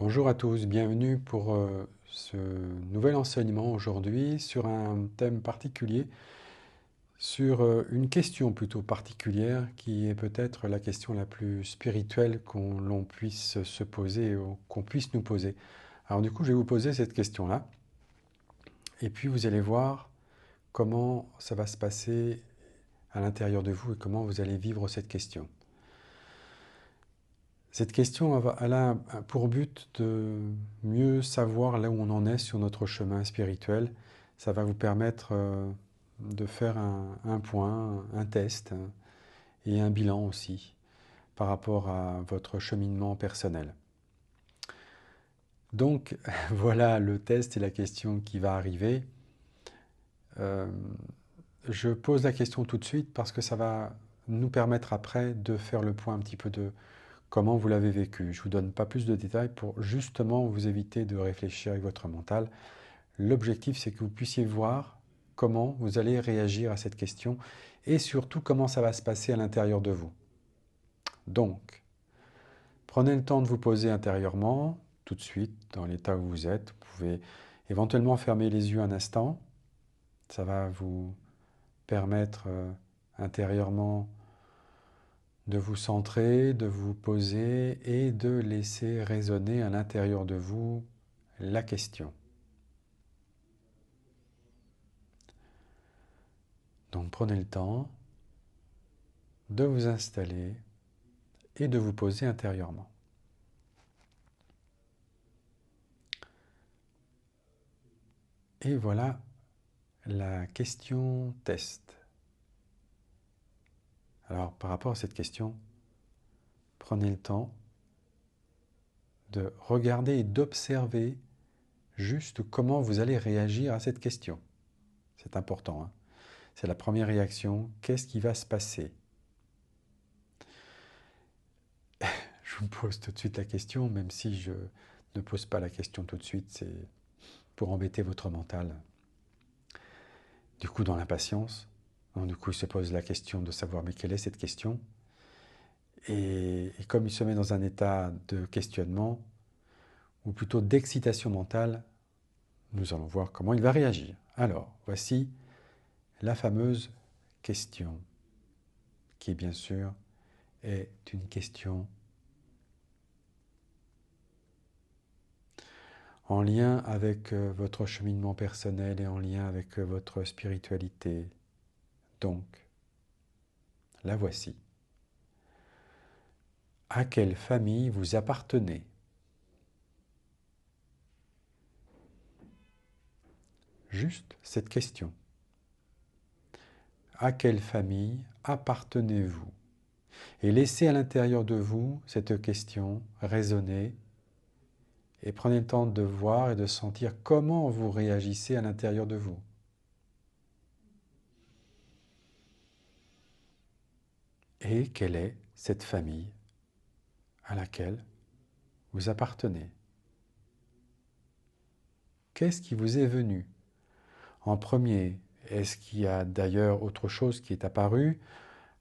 Bonjour à tous, bienvenue pour ce nouvel enseignement aujourd'hui sur un thème particulier, sur une question plutôt particulière qui est peut-être la question la plus spirituelle qu'on l'on puisse se poser ou qu'on puisse nous poser. Alors du coup, je vais vous poser cette question-là et puis vous allez voir comment ça va se passer à l'intérieur de vous et comment vous allez vivre cette question. Cette question, elle a pour but de mieux savoir là où on en est sur notre chemin spirituel. Ça va vous permettre de faire un point, un test et un bilan aussi par rapport à votre cheminement personnel. Donc voilà le test et la question qui va arriver. Euh, je pose la question tout de suite parce que ça va nous permettre après de faire le point un petit peu de comment vous l'avez vécu. Je ne vous donne pas plus de détails pour justement vous éviter de réfléchir avec votre mental. L'objectif, c'est que vous puissiez voir comment vous allez réagir à cette question et surtout comment ça va se passer à l'intérieur de vous. Donc, prenez le temps de vous poser intérieurement, tout de suite, dans l'état où vous êtes. Vous pouvez éventuellement fermer les yeux un instant. Ça va vous permettre intérieurement de vous centrer, de vous poser et de laisser résonner à l'intérieur de vous la question. Donc prenez le temps de vous installer et de vous poser intérieurement. Et voilà la question test. Alors par rapport à cette question, prenez le temps de regarder et d'observer juste comment vous allez réagir à cette question. C'est important, hein. C'est la première réaction. Qu'est-ce qui va se passer? Je vous pose tout de suite la question, même si je ne pose pas la question tout de suite, c'est pour embêter votre mental. Du coup, dans l'impatience, du coup, il se pose la question de savoir, mais quelle est cette question? Et comme il se met dans un état de questionnement, ou plutôt d'excitation mentale, nous allons voir comment il va réagir. Alors, voici la fameuse question, qui bien sûr est une question en lien avec votre cheminement personnel et en lien avec votre spiritualité. Donc, la voici. À quelle famille vous appartenez? Juste cette question. À quelle famille appartenez-vous? Et laissez à l'intérieur de vous cette question résonner et prenez le temps de voir et de sentir comment vous réagissez à l'intérieur de vous. Et quelle est cette famille à laquelle vous appartenez? Qu'est-ce qui vous est venu en premier? Est-ce qu'il y a d'ailleurs autre chose qui est apparu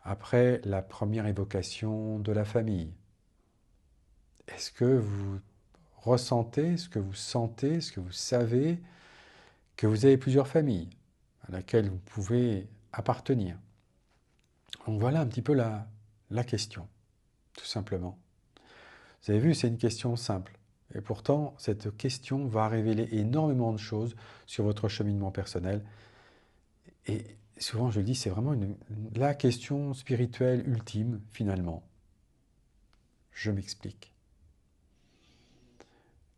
après la première évocation de la famille? Est-ce que vous ressentez, est-ce que vous sentez, est-ce que vous savez que vous avez plusieurs familles à laquelle vous pouvez appartenir? Donc voilà un petit peu la question, tout simplement. Vous avez vu, c'est une question simple. Et pourtant, cette question va révéler énormément de choses sur votre cheminement personnel. Et souvent, je le dis, c'est vraiment la question spirituelle ultime, finalement. Je m'explique.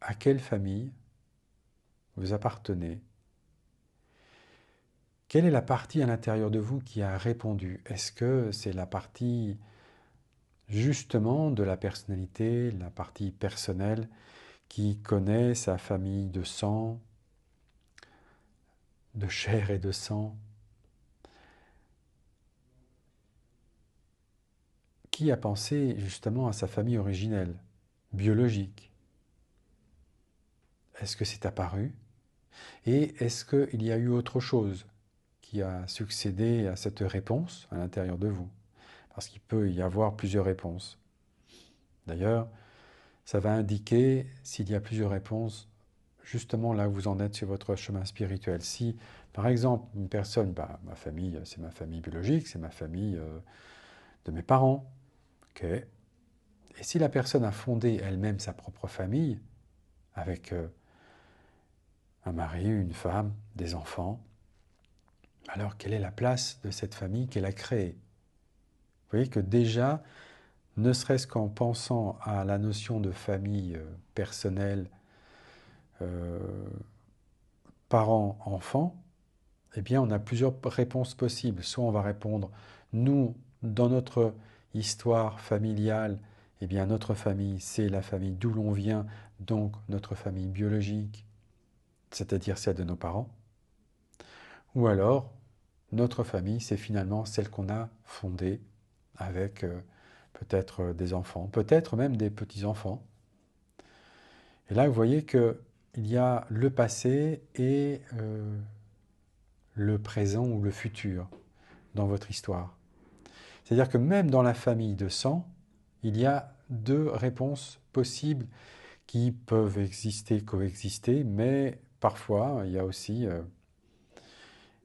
À quelle famille vous appartenez? Quelle est la partie à l'intérieur de vous qui a répondu? Est-ce que c'est la partie justement de la personnalité, la partie personnelle qui connaît sa famille de sang, de chair et de sang, qui a pensé justement à sa famille originelle, biologique? Est-ce que c'est apparu? Et est-ce qu'il y a eu autre chose qui a succédé à cette réponse à l'intérieur de vous? Parce qu'il peut y avoir plusieurs réponses. D'ailleurs, Ça va indiquer s'il y a plusieurs réponses, justement là où vous en êtes sur votre chemin spirituel. Si, par exemple, une personne, bah, ma famille, c'est ma famille biologique, c'est ma famille de mes parents, ok. Et si la personne a fondé elle-même sa propre famille, avec un mari, une femme, des enfants, alors quelle est la place de cette famille qu'elle a créée? Vous voyez que déjà, ne serait-ce qu'en pensant à la notion de famille personnelle, euh, parents-enfants, eh bien, on a plusieurs réponses possibles. Soit on va répondre, nous, dans notre histoire familiale, eh bien, notre famille, c'est la famille d'où l'on vient, donc notre famille biologique, c'est-à-dire celle de nos parents. Ou alors, notre famille, c'est finalement celle qu'on a fondée avec peut-être des enfants, peut-être même des petits-enfants. Et là, vous voyez qu'il y a le passé et le présent ou le futur dans votre histoire. C'est-à-dire que même dans la famille de sang, il y a deux réponses possibles qui peuvent exister, coexister, mais parfois il y a aussi,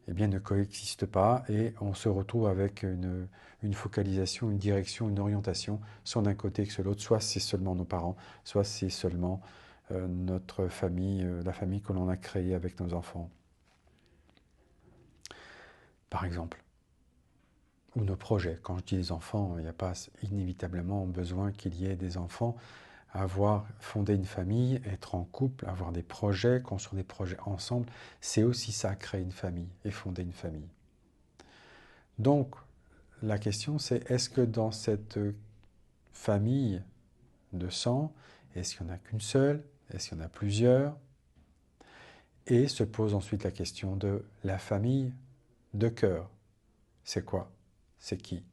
eh bien, ne coexistent pas et on se retrouve avec une focalisation, une direction, une orientation, soit d'un côté que de l'autre, soit c'est seulement nos parents, soit c'est seulement notre famille, la famille que l'on a créée avec nos enfants, par exemple. Ou nos projets. Quand je dis les enfants, il n'y a pas inévitablement besoin qu'il y ait des enfants. Avoir fondé une famille, être en couple, avoir des projets, construire des projets ensemble, c'est aussi ça, créer une famille et fonder une famille. Donc, la question c'est, est-ce que dans cette famille de sang, est-ce qu'il n'y en a qu'une seule? Est-ce qu'il y en a plusieurs? Et se pose ensuite la question de la famille de cœur. C'est quoi? C'est qui?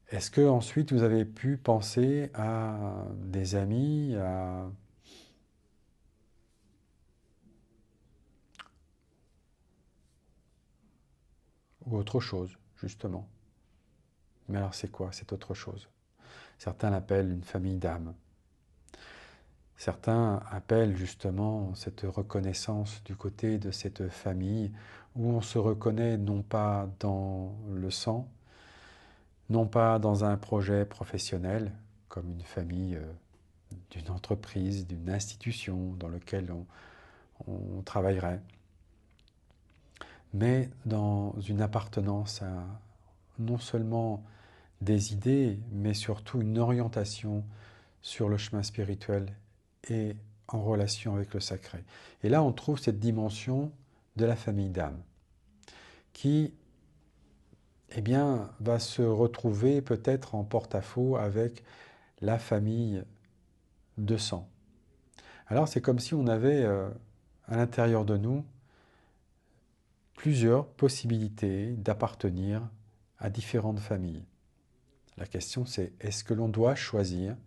Est-ce que ensuite vous avez pu penser à des amis, ou autre chose, justement? Mais alors c'est quoi cette autre chose? Certains l'appellent une famille d'âme. Certains appellent justement cette reconnaissance du côté de cette famille où on se reconnaît non pas dans le sang, non pas dans un projet professionnel, comme une famille d'une entreprise, d'une institution dans laquelle on travaillerait, mais dans une appartenance à non seulement des idées, mais surtout une orientation sur le chemin spirituel et en relation avec le sacré. Et là, on trouve cette dimension de la famille d'âme qui, eh bien, va se retrouver peut-être en porte-à-faux avec la famille de sang. Alors, c'est comme si on avait à l'intérieur de nous plusieurs possibilités d'appartenir à différentes familles. La question c'est, est-ce que l'on doit choisir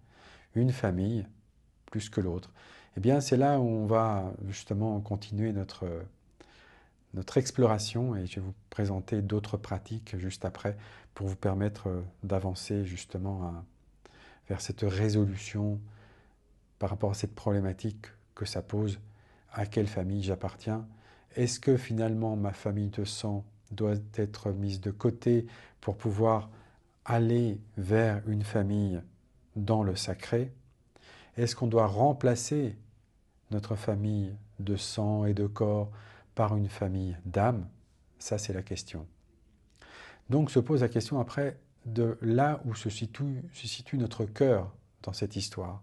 une famille plus que l'autre? Eh bien, c'est là où on va justement continuer notre exploration et je vais vous présenter d'autres pratiques juste après pour vous permettre d'avancer justement vers cette résolution par rapport à cette problématique que ça pose. À quelle famille j'appartiens? Est-ce que finalement ma famille de sang doit être mise de côté pour pouvoir aller vers une famille dans le sacré? Est-ce qu'on doit remplacer notre famille de sang et de corps par une famille d'âme? Ça, c'est la question. Donc se pose la question après de là où se situe notre cœur dans cette histoire.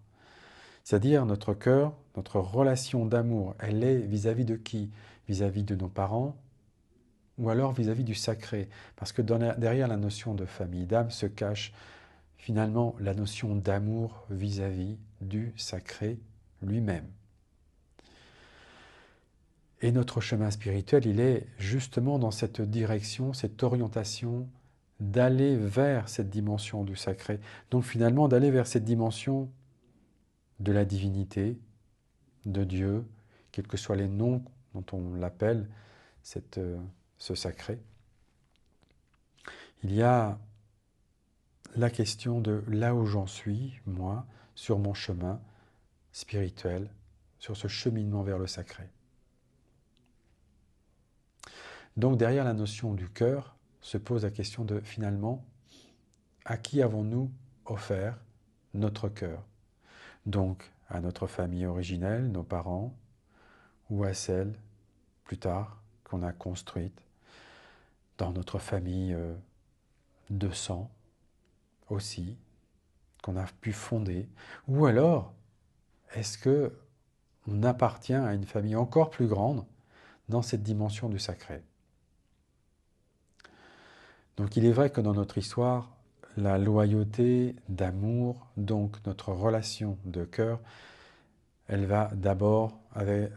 C'est-à-dire notre cœur, notre relation d'amour, elle est vis-à-vis de qui? Vis-à-vis de nos parents ou alors vis-à-vis du sacré? Parce que derrière la notion de famille d'âme se cache finalement la notion d'amour vis-à-vis du sacré lui-même. Et notre chemin spirituel, il est justement dans cette direction, cette orientation d'aller vers cette dimension du sacré. Donc finalement d'aller vers cette dimension de la divinité, de Dieu, quels que soient les noms dont on l'appelle, ce sacré. Il y a la question de là où j'en suis, moi, sur mon chemin spirituel, sur ce cheminement vers le sacré. Donc derrière la notion du cœur se pose la question de finalement, à qui avons-nous offert notre cœur? Donc à notre famille originelle, nos parents, ou à celle, plus tard, qu'on a construite dans notre famille de sang aussi, qu'on a pu fonder, ou alors est-ce que on appartient à une famille encore plus grande dans cette dimension du sacré? Donc il est vrai que dans notre histoire, la loyauté d'amour, donc notre relation de cœur, elle va d'abord enfin,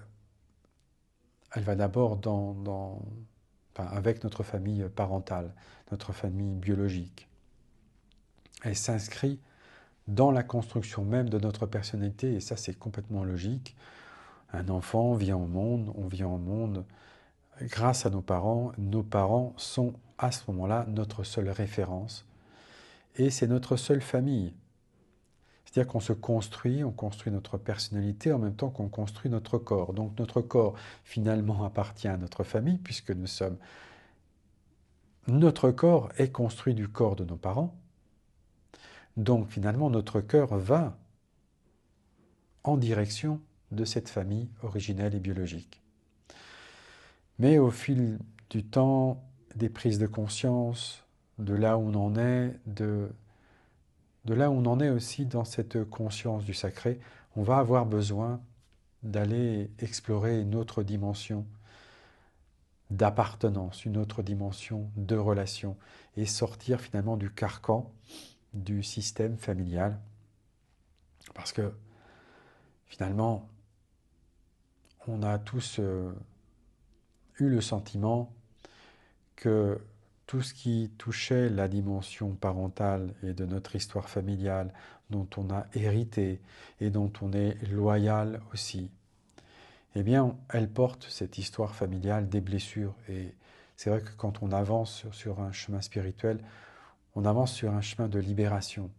avec notre famille parentale, notre famille biologique. Elle s'inscrit dans la construction même de notre personnalité, et ça c'est complètement logique. Un enfant vient au monde, on vient au monde grâce à nos parents sont à ce moment-là notre seule référence, et c'est notre seule famille. C'est-à-dire qu'on se construit, on construit notre personnalité en même temps qu'on construit notre corps. Donc notre corps finalement appartient à notre famille, puisque nous sommes... Notre corps est construit du corps de nos parents, donc finalement notre cœur va en direction de cette famille originelle et biologique. Mais au fil du temps, des prises de conscience, de là où on en est, de là où on en est aussi dans cette conscience du sacré, on va avoir besoin d'aller explorer une autre dimension d'appartenance, une autre dimension de relation, et sortir finalement du carcan du système familial. Parce que finalement, on a tous eu le sentiment que tout ce qui touchait la dimension parentale et de notre histoire familiale, dont on a hérité et dont on est loyal aussi, eh bien, elle porte, cette histoire familiale, des blessures. Et c'est vrai que quand on avance sur un chemin spirituel, on avance sur un chemin de libération.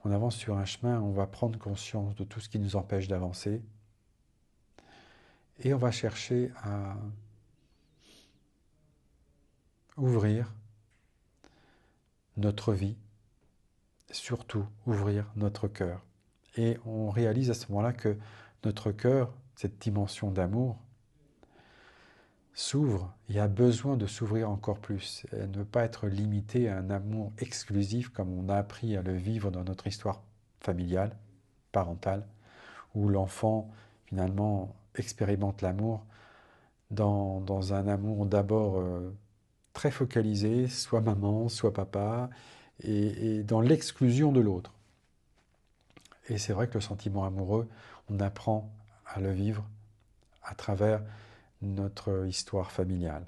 On avance sur un chemin où on va prendre conscience de tout ce qui nous empêche d'avancer. Et on va chercher à ouvrir notre vie, surtout ouvrir notre cœur. Et on réalise à ce moment-là que notre cœur, cette dimension d'amour, s'ouvre et a besoin de s'ouvrir encore plus, et ne pas être limité à un amour exclusif comme on a appris à le vivre dans notre histoire familiale, parentale, où l'enfant finalement expérimente l'amour dans un amour d'abord très focalisé, soit maman, soit papa, et dans l'exclusion de l'autre. Et c'est vrai que le sentiment amoureux, on apprend à le vivre à travers notre histoire familiale.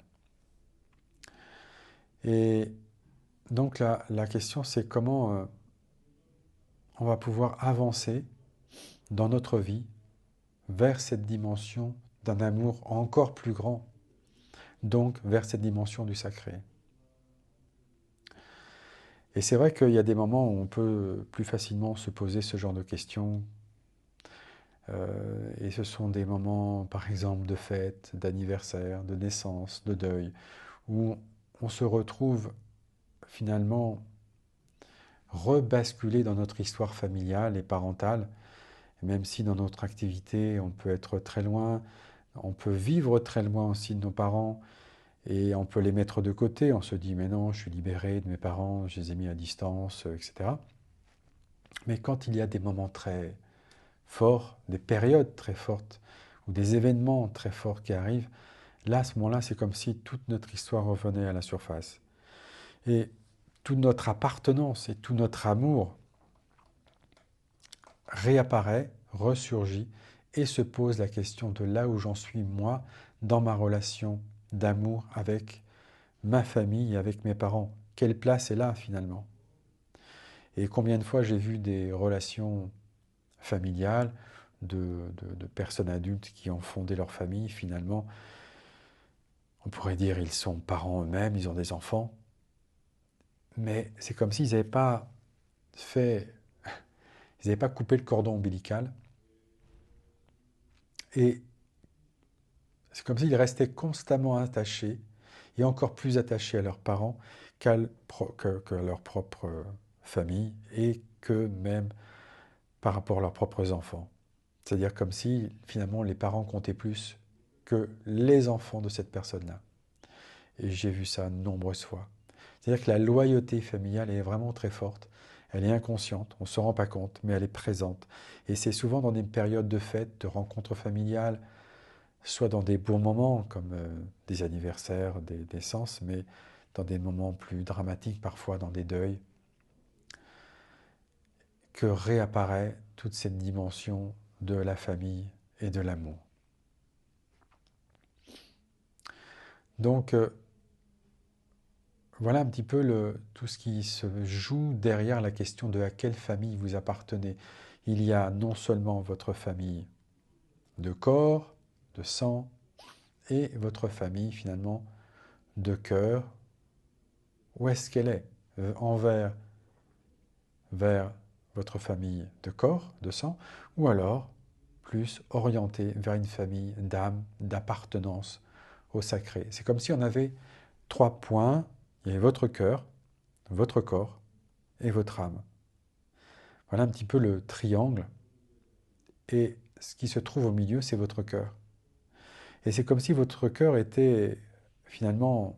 Et donc la question, c'est comment on va pouvoir avancer dans notre vie vers cette dimension d'un amour encore plus grand, donc vers cette dimension du sacré. Et c'est vrai qu'il y a des moments où on peut plus facilement se poser ce genre de questions. Et ce sont des moments, par exemple, de fête, d'anniversaire, de naissance, de deuil, où on se retrouve finalement rebasculé dans notre histoire familiale et parentale, même si dans notre activité, on peut être très loin, on peut vivre très loin aussi de nos parents, et on peut les mettre de côté, on se dit, mais non, je suis libéré de mes parents, je les ai mis à distance, etc. Mais quand il y a des moments très forts, des périodes très fortes, ou des événements très forts qui arrivent, là, à ce moment-là, c'est comme si toute notre histoire revenait à la surface. Et toute notre appartenance et tout notre amour réapparaît, ressurgit, et se pose la question de là où j'en suis, moi, dans ma relation d'amour avec ma famille, avec mes parents. Quelle place est là, finalement? Et combien de fois j'ai vu des relations familiales de personnes adultes qui ont fondé leur famille, finalement, on pourrait dire ils sont parents eux-mêmes, ils ont des enfants, mais c'est comme s'ils n'avaient pas fait, ils n'avaient pas coupé le cordon ombilical, et c'est comme s'ils restaient constamment attachés, et encore plus attachés à leurs parents que leur propre famille, et que même par rapport à leurs propres enfants. C'est-à-dire comme si finalement les parents comptaient plus que les enfants de cette personne-là. Et j'ai vu ça de nombreuses fois. C'est-à-dire que la loyauté familiale est vraiment très forte. Elle est inconsciente, on ne se rend pas compte, mais elle est présente. Et c'est souvent dans des périodes de fêtes, de rencontres familiales, soit dans des bons moments comme des anniversaires, des naissances, mais dans des moments plus dramatiques, parfois dans des deuils, que réapparaît toute cette dimension de la famille et de l'amour. Donc voilà un petit peu tout ce qui se joue derrière la question de à quelle famille vous appartenez. Il y a non seulement votre famille de corps, de sang, et votre famille finalement de cœur. Où est-ce qu'elle est? Envers vers votre famille de corps, de sang, ou alors plus orientée vers une famille d'âme, d'appartenance au sacré. C'est comme si on avait trois points. Il y avait votre cœur, votre corps et votre âme. Voilà un petit peu le triangle. Et ce qui se trouve au milieu, c'est votre cœur. Et c'est comme si votre cœur était finalement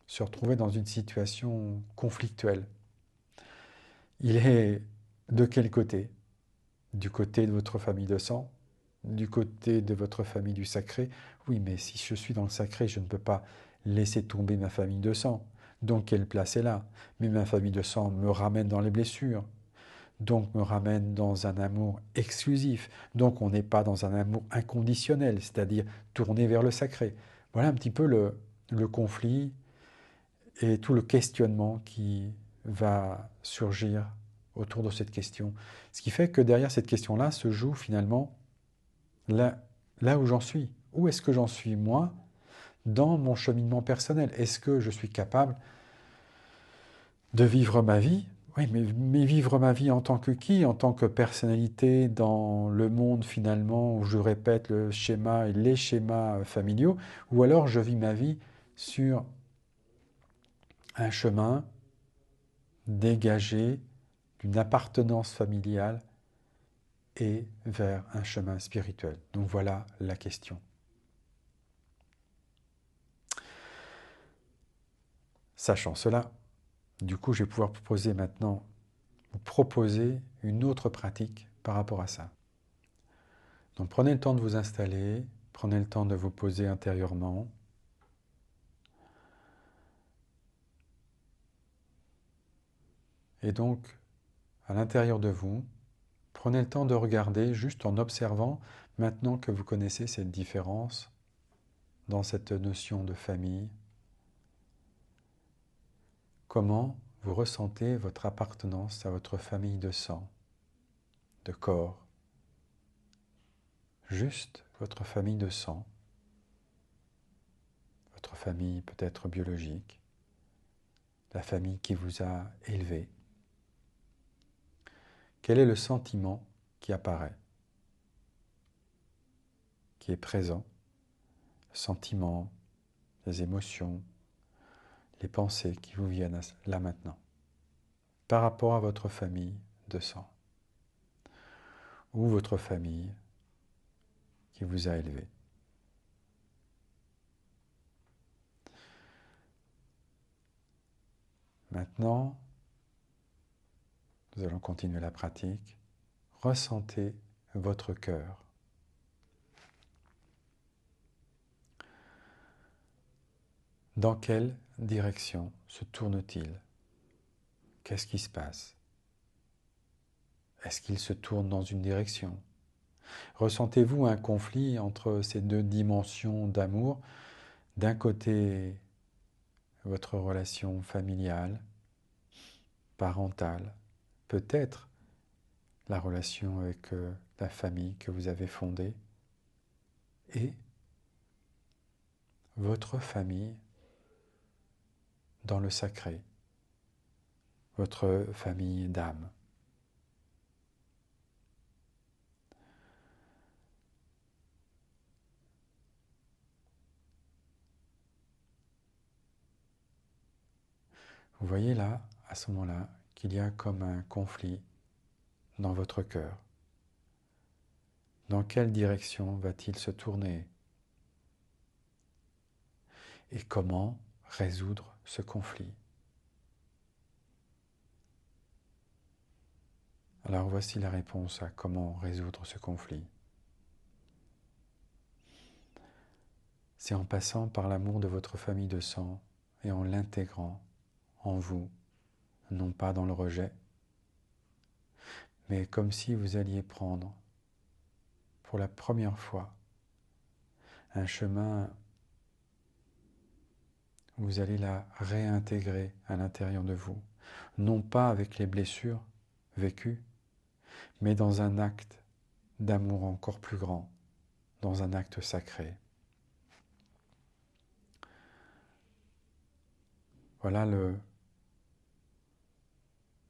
se retrouvait dans une situation conflictuelle. Il est de quel côté? Du côté de votre famille de sang? Du côté de votre famille du sacré? Oui, mais si je suis dans le sacré, je ne peux pas laisser tomber ma famille de sang. Donc quelle place est là? Mais ma famille de sang me ramène dans les blessures. Donc me ramène dans un amour exclusif. Donc on n'est pas dans un amour inconditionnel, c'est-à-dire tourné vers le sacré. Voilà un petit peu le conflit et tout le questionnement qui va surgir autour de cette question. Ce qui fait que derrière cette question-là se joue finalement là où j'en suis. Où est-ce que j'en suis moi dans mon cheminement personnel? Est-ce que je suis capable de vivre ma vie? Oui, mais vivre ma vie en tant que qui? En tant que personnalité dans le monde finalement où je répète le schéma et les schémas familiaux? Ou alors je vis ma vie sur un chemin dégagé d'une appartenance familiale et vers un chemin spirituel. Donc voilà la question. Sachant cela, du coup, je vais pouvoir vous proposer une autre pratique par rapport à ça. Donc prenez le temps de vous installer, prenez le temps de vous poser intérieurement. Et donc, à l'intérieur de vous, prenez le temps de regarder juste en observant, maintenant que vous connaissez cette différence dans cette notion de famille, comment vous ressentez votre appartenance à votre famille de sang, de corps, juste votre famille de sang, votre famille peut-être biologique, la famille qui vous a élevé. Quel est le sentiment qui apparaît, qui est présent? Le sentiment, les émotions, les pensées qui vous viennent là maintenant, par rapport à votre famille de sang, ou votre famille qui vous a élevé. Maintenant, nous allons continuer la pratique. Ressentez votre cœur. Dans quelle direction se tourne-t-il? Qu'est-ce qui se passe? Est-ce qu'il se tourne dans une direction? Ressentez-vous un conflit entre ces deux dimensions d'amour? D'un côté, votre relation familiale, parentale, peut-être la relation avec la famille que vous avez fondée, et votre famille dans le sacré, votre famille d'âme. Vous voyez là, à ce moment-là, qu'il y a comme un conflit dans votre cœur. Dans quelle direction va-t-il se tourner? Et comment résoudre ce conflit? Alors voici la réponse à comment résoudre ce conflit. C'est en passant par l'amour de votre famille de sang et en l'intégrant en vous, non pas dans le rejet, mais comme si vous alliez prendre pour la première fois un chemin où vous allez la réintégrer à l'intérieur de vous, non pas avec les blessures vécues, mais dans un acte d'amour encore plus grand, dans un acte sacré. Voilà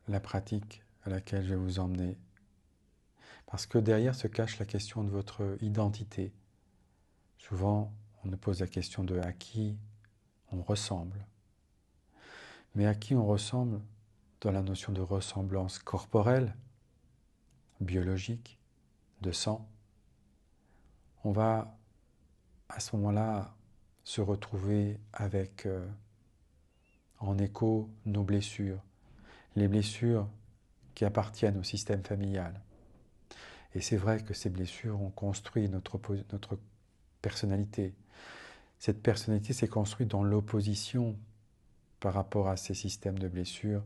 la pratique à laquelle je vais vous emmener. Parce que derrière se cache la question de votre identité. Souvent, on nous pose la question de à qui on ressemble. Mais à qui on ressemble dans la notion de ressemblance corporelle, biologique, de sang, on va à ce moment-là se retrouver avec en écho nos blessures, les blessures qui appartiennent au système familial. Et c'est vrai que ces blessures ont construit notre personnalité. Cette personnalité s'est construite dans l'opposition par rapport à ces systèmes de blessures.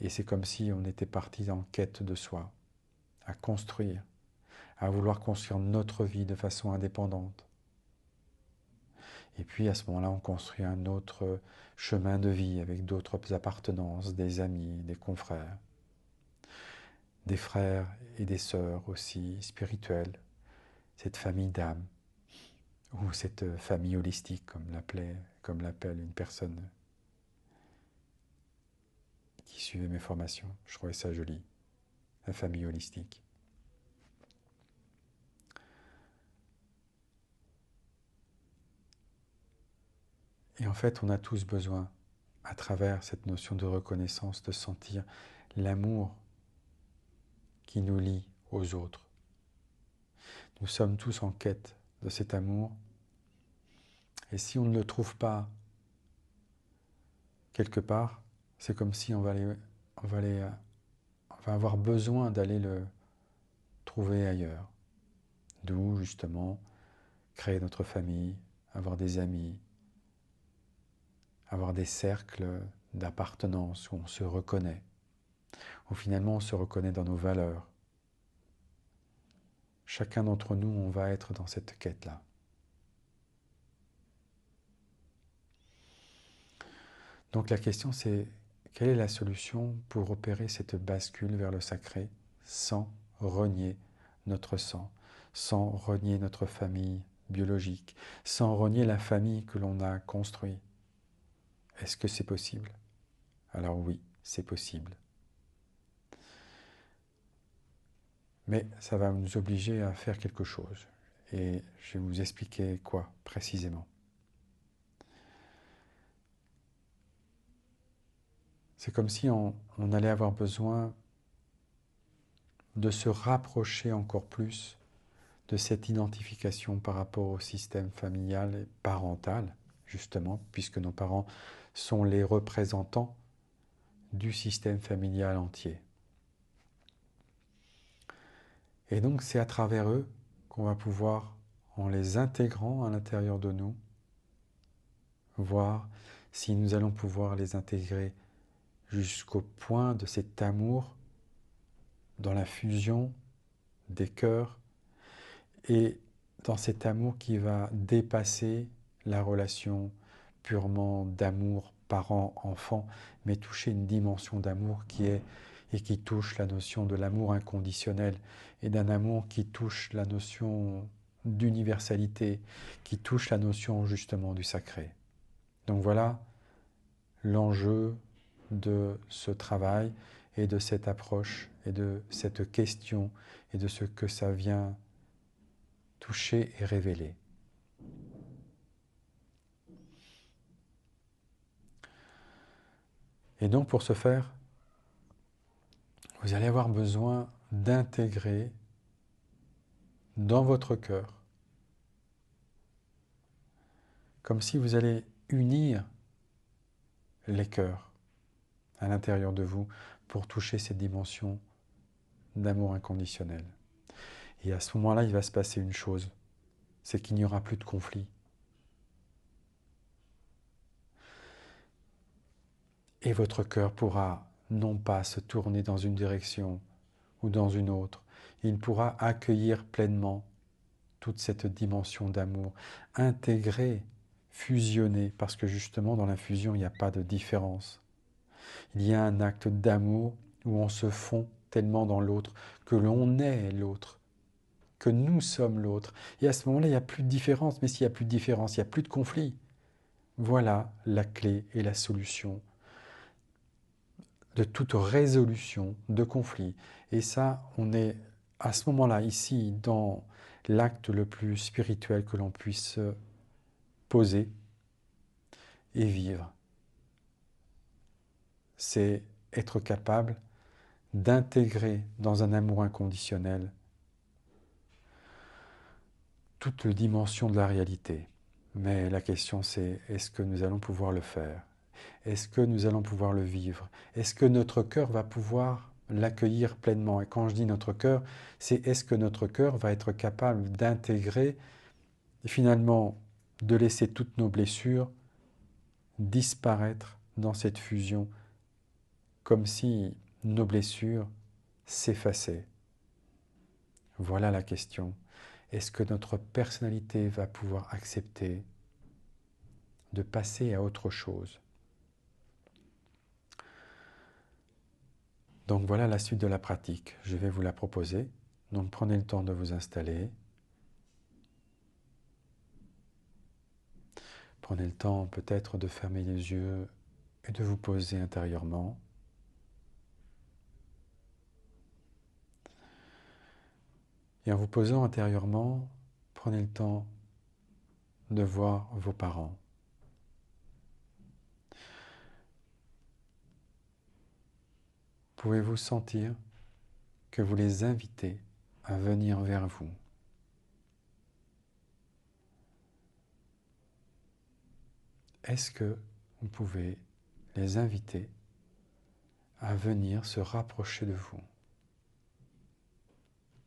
Et c'est comme si on était parti en quête de soi, à construire, à vouloir construire notre vie de façon indépendante. Et puis à ce moment-là, on construit un autre chemin de vie avec d'autres appartenances, des amis, des confrères, des frères et des sœurs aussi spirituels, cette famille d'âme, ou cette famille holistique, comme l'appelle une personne qui suivait mes formations. Je trouvais ça joli, la famille holistique. Et en fait, on a tous besoin, à travers cette notion de reconnaissance, de sentir l'amour qui nous lie aux autres. Nous sommes tous en quête de cet amour. Et si on ne le trouve pas quelque part, c'est comme si on va avoir besoin d'aller le trouver ailleurs. D'où justement créer notre famille, avoir des amis, avoir des cercles d'appartenance où on se reconnaît, où finalement on se reconnaît dans nos valeurs. Chacun d'entre nous, on va être dans cette quête-là. Donc la question c'est, quelle est la solution pour opérer cette bascule vers le sacré sans renier notre sang, sans renier notre famille biologique, sans renier la famille que l'on a construite? Est-ce que c'est possible? Alors oui, c'est possible. Mais ça va nous obliger à faire quelque chose. Et je vais vous expliquer quoi précisément. C'est comme si on allait avoir besoin de se rapprocher encore plus de cette identification par rapport au système familial et parental, justement, puisque nos parents sont les représentants du système familial entier. Et donc c'est à travers eux qu'on va pouvoir, en les intégrant à l'intérieur de nous, voir si nous allons pouvoir les intégrer jusqu'au point de cet amour dans la fusion des cœurs et dans cet amour qui va dépasser la relation purement d'amour parent-enfant, mais toucher une dimension d'amour qui est et qui touche la notion de l'amour inconditionnel et d'un amour qui touche la notion d'universalité, qui touche la notion justement du sacré. Donc voilà l'enjeu de ce travail et de cette approche et de cette question et de ce que ça vient toucher et révéler. Et donc pour ce faire, vous allez avoir besoin d'intégrer dans votre cœur, comme si vous allez unir les cœurs à l'intérieur de vous pour toucher cette dimension d'amour inconditionnel. Et à ce moment-là, il va se passer une chose, c'est qu'il n'y aura plus de conflit. Et votre cœur pourra non pas se tourner dans une direction ou dans une autre, il pourra accueillir pleinement toute cette dimension d'amour, intégrer, fusionner, parce que justement dans l'infusion, il n'y a pas de différence. Il y a un acte d'amour où on se fond tellement dans l'autre que l'on est l'autre, que nous sommes l'autre. Et à ce moment-là, il n'y a plus de différence. Mais s'il n'y a plus de différence, il n'y a plus de conflit. Voilà la clé et la solution de toute résolution de conflit. Et ça, on est à ce moment-là, ici, dans l'acte le plus spirituel que l'on puisse poser et vivre. C'est être capable d'intégrer dans un amour inconditionnel toute la dimension de la réalité. Mais la question c'est, est-ce que nous allons pouvoir le faire? Est-ce que nous allons pouvoir le vivre? Est-ce que notre cœur va pouvoir l'accueillir pleinement? Et quand je dis notre cœur, c'est est-ce que notre cœur va être capable d'intégrer, finalement, de laisser toutes nos blessures disparaître dans cette fusion, comme si nos blessures s'effaçaient. Voilà la question. Est-ce que notre personnalité va pouvoir accepter de passer à autre chose? Donc voilà la suite de la pratique. Je vais vous la proposer. Donc prenez le temps de vous installer. Prenez le temps peut-être de fermer les yeux et de vous poser intérieurement. Et en vous posant intérieurement, prenez le temps de voir vos parents. Pouvez-vous sentir que vous les invitez à venir vers vous? Est-ce que vous pouvez les inviter à venir se rapprocher de vous?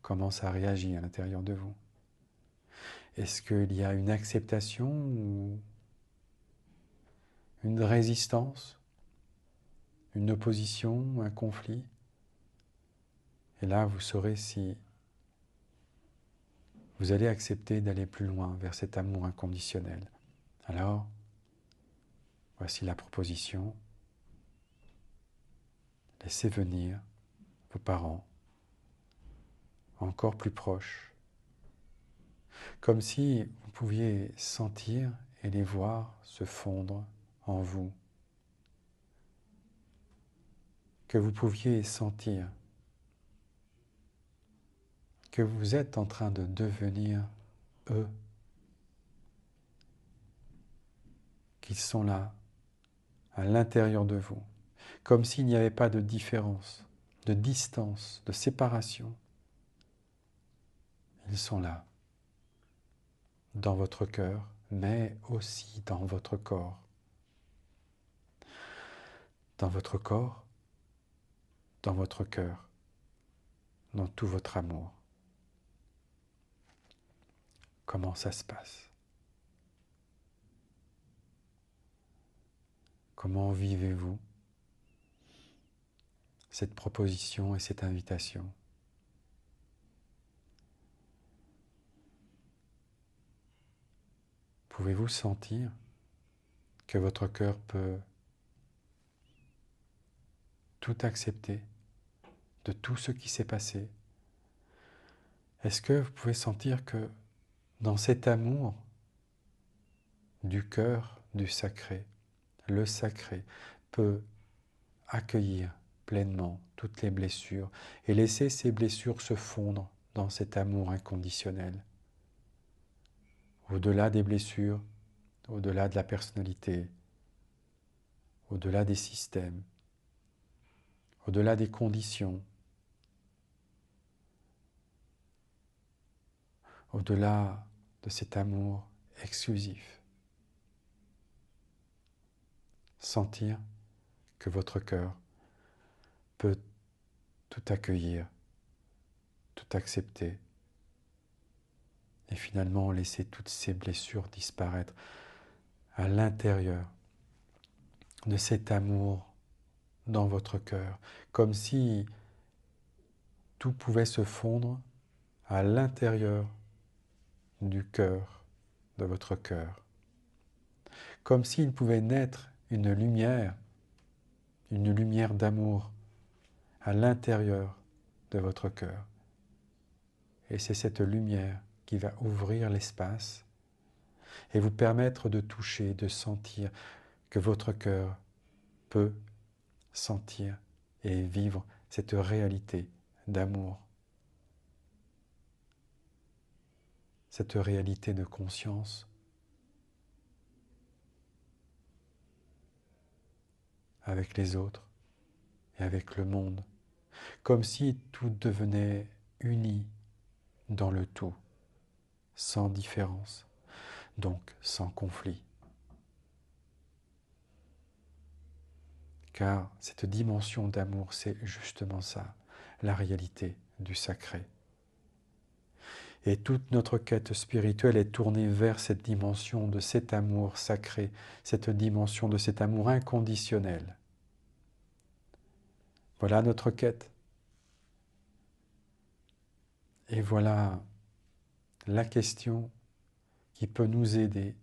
Comment ça réagit à l'intérieur de vous? Est-ce qu'il y a une acceptation ou une résistance, une opposition, un conflit? Et là, vous saurez si vous allez accepter d'aller plus loin vers cet amour inconditionnel. Alors, voici la proposition. Laissez venir vos parents encore plus proches, comme si vous pouviez sentir et les voir se fondre en vous, que vous pouviez sentir que vous êtes en train de devenir eux, qu'ils sont là, à l'intérieur de vous, comme s'il n'y avait pas de différence, de distance, de séparation. Ils sont là, dans votre cœur, mais aussi dans votre corps. Dans votre corps, dans votre cœur, dans tout votre amour. Comment ça se passe? Comment vivez-vous cette proposition et cette invitation? Pouvez-vous sentir que votre cœur peut tout accepter de tout ce qui s'est passé? Est-ce que vous pouvez sentir que dans cet amour du cœur du sacré, le sacré peut accueillir pleinement toutes les blessures et laisser ces blessures se fondre dans cet amour inconditionnel? Au-delà des blessures, au-delà de la personnalité, au-delà des systèmes, au-delà des conditions, au-delà de cet amour exclusif. Sentir que votre cœur peut tout accueillir, tout accepter, et finalement laisser toutes ces blessures disparaître à l'intérieur de cet amour dans votre cœur, comme si tout pouvait se fondre à l'intérieur du cœur, de votre cœur, comme s'il pouvait naître une lumière d'amour à l'intérieur de votre cœur. Et c'est cette lumière qui va ouvrir l'espace et vous permettre de toucher, de sentir que votre cœur peut sentir et vivre cette réalité d'amour, cette réalité de conscience avec les autres et avec le monde, comme si tout devenait uni dans le tout, sans différence, donc sans conflit. Car cette dimension d'amour, c'est justement ça, la réalité du sacré. Et toute notre quête spirituelle est tournée vers cette dimension de cet amour sacré, cette dimension de cet amour inconditionnel. Voilà notre quête. Et voilà la question qui peut nous aider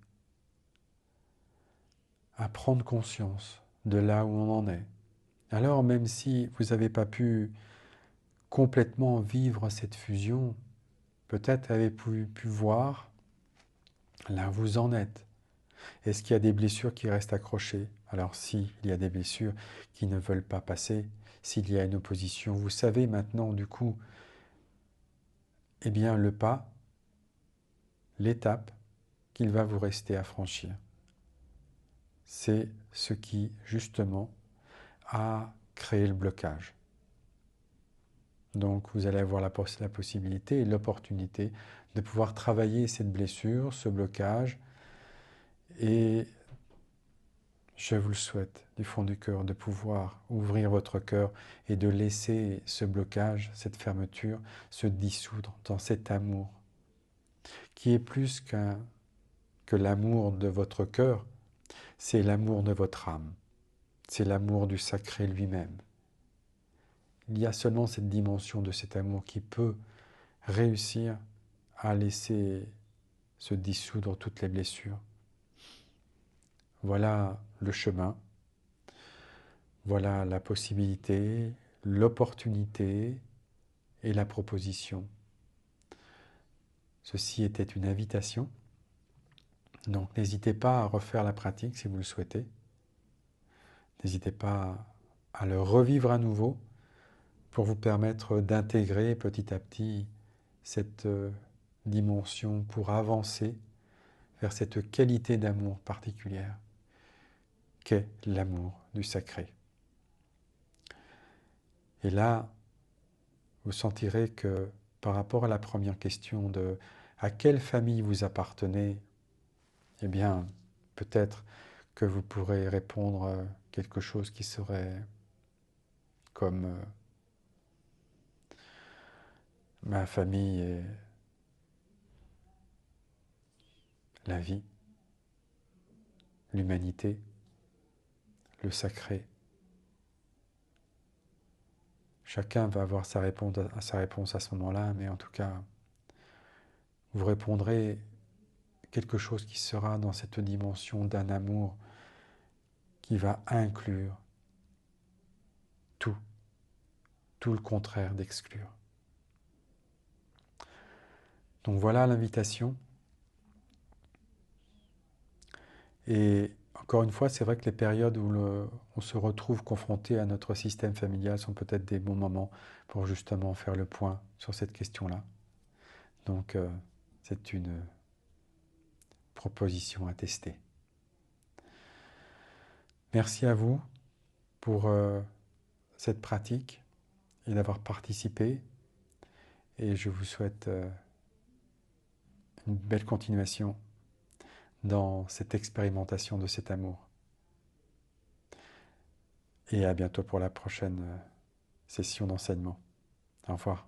à prendre conscience de là où on en est. Alors même si vous n'avez pas pu complètement vivre cette fusion, peut-être avez-vous pu voir là où vous en êtes. Est-ce qu'il y a des blessures qui restent accrochées? Alors s'il y a des blessures qui ne veulent pas passer, s'il y a une opposition, vous savez maintenant du coup, eh bien le pas, l'étape qu'il va vous rester à franchir. C'est ce qui justement a créé le blocage. Donc vous allez avoir la possibilité et l'opportunité de pouvoir travailler cette blessure, ce blocage, et je vous le souhaite du fond du cœur de pouvoir ouvrir votre cœur et de laisser ce blocage, cette fermeture se dissoudre dans cet amour qui est plus que l'amour de votre cœur, c'est l'amour de votre âme, c'est l'amour du sacré lui-même. Il y a seulement cette dimension de cet amour qui peut réussir à laisser se dissoudre toutes les blessures. Voilà le chemin, voilà la possibilité, l'opportunité et la proposition. Ceci était une invitation, donc n'hésitez pas à refaire la pratique si vous le souhaitez. N'hésitez pas à le revivre à nouveau pour vous permettre d'intégrer petit à petit cette dimension pour avancer vers cette qualité d'amour particulière qu'est l'amour du sacré. Et là, vous sentirez que par rapport à la première question de à quelle famille vous appartenez, eh bien, peut-être que vous pourrez répondre quelque chose qui serait comme ma famille est la vie, l'humanité, le sacré. Chacun va avoir sa réponse à ce moment-là, mais en tout cas, vous répondrez quelque chose qui sera dans cette dimension d'un amour qui va inclure tout, tout le contraire d'exclure. Donc voilà l'invitation. Et encore une fois, c'est vrai que les périodes où on se retrouve confronté à notre système familial sont peut-être des bons moments pour justement faire le point sur cette question-là. Donc c'est une proposition à tester. Merci à vous pour cette pratique et d'avoir participé. Et je vous souhaite une belle continuation dans cette expérimentation de cet amour. Et à bientôt pour la prochaine session d'enseignement. Au revoir.